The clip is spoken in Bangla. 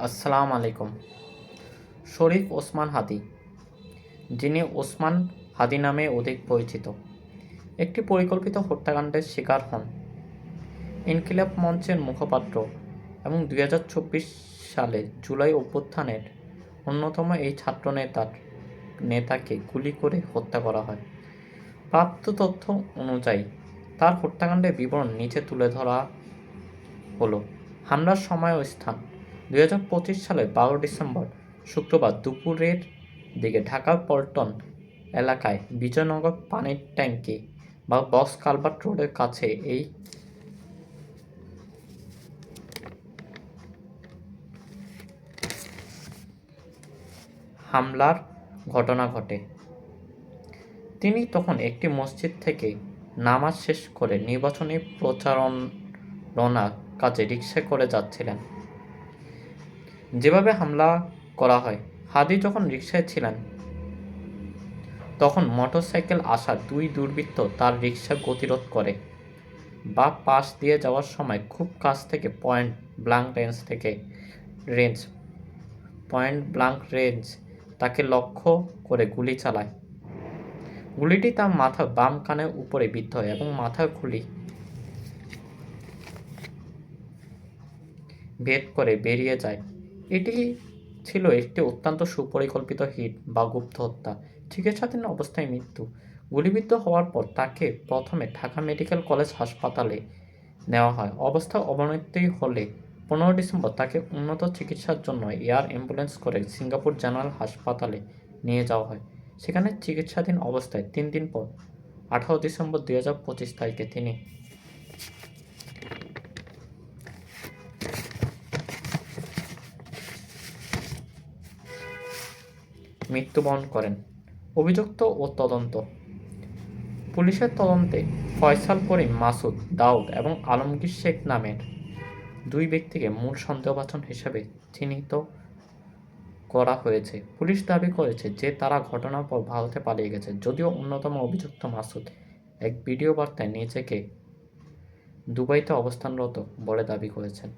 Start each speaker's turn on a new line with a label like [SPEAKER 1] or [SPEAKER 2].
[SPEAKER 1] আসসালামু আলাইকুম। শরীফ ওসমান হাদি, যিনি ওসমান হাদি নামে অধিক পরিচিত, একটি পরিকল্পিত হত্যাকাণ্ডের শিকার হন। ইনকিলাব মঞ্চের মুখপাত্র এবং 2024 সালে জুলাই অভ্যুত্থানের অন্যতম এই নেতাকে গুলি করে হত্যা করা হয়। প্রাপ্ত তথ্য অনুযায়ী তার হত্যাকাণ্ডের বিবরণ নিচে তুলে ধরা হলো। হামলার সময় ও স্থান: 2025 সালের 12 ডিসেম্বর শুক্রবার দুপুরের দিকে ঢাকার পল্টন এলাকায় বিজয়নগর পানির ট্যাঙ্কি বা বক্স কালভার্ট রোডের কাছে এই হামলার ঘটনা ঘটে। তিনি তখন একটি মসজিদ থেকে নামাজ শেষ করে নির্বাচনী প্রচারণার কাজে রিকশায় করে যাচ্ছিলেন। যেভাবে হামলা করা হয়, হাদি যখন রিকশায় ছিলেন তখন মোটরসাইকেল আসা দুই দুর্বৃত্ত তার রিকশা গতিরোধ করে বা পাশ দিয়ে যাওয়ার সময় খুব কাছ থেকে পয়েন্ট ব্লাঙ্ক রেঞ্জ তাকে লক্ষ্য করে গুলি চালায়। গুলিটি তার মাথার বাম কানের উপরে বিদ্ধ হয় এবং মাথার খুলি ভেদ করে বেরিয়ে যায়। এটি ছিল একটি অত্যন্ত সুপরিকল্পিত হিট বা গুপ্ত হত্যা। চিকিৎসাধীন অবস্থায় মৃত্যু। গুলিবিদ্ধ হওয়ার পর তাকে প্রথমে ঢাকা মেডিকেল কলেজ হাসপাতালে নেওয়া হয়। অবস্থার অবনতি হলে 15 ডিসেম্বর তাকে উন্নত চিকিৎসার জন্য এয়ার অ্যাম্বুলেন্স করে সিঙ্গাপুর জেনারেল হাসপাতালে নিয়ে যাওয়া হয়। সেখানে চিকিৎসাধীন অবস্থায় 3 দিন পর 18 ডিসেম্বর 2025 তারিখে তিনি মৃত্যুবরণ করেন। অভিযুক্ত ও তদন্ত: পুলিশের তদন্তে ফয়সাল করিম মাসুদ, দাউদ এবং আলমগীর শেখ নামের দুই ব্যক্তিকে মূল সন্দেহভাজন হিসেবে চিহ্নিত করা হয়েছে। পুলিশ দাবি করেছে যে তারা ঘটনার পর ভারতে পালিয়ে গেছে, যদিও অন্যতম অভিযুক্ত মাসুদ এক ভিডিও বার্তায় নিজেকে দুবাইতে অবস্থানরত বলে দাবি করেছেন।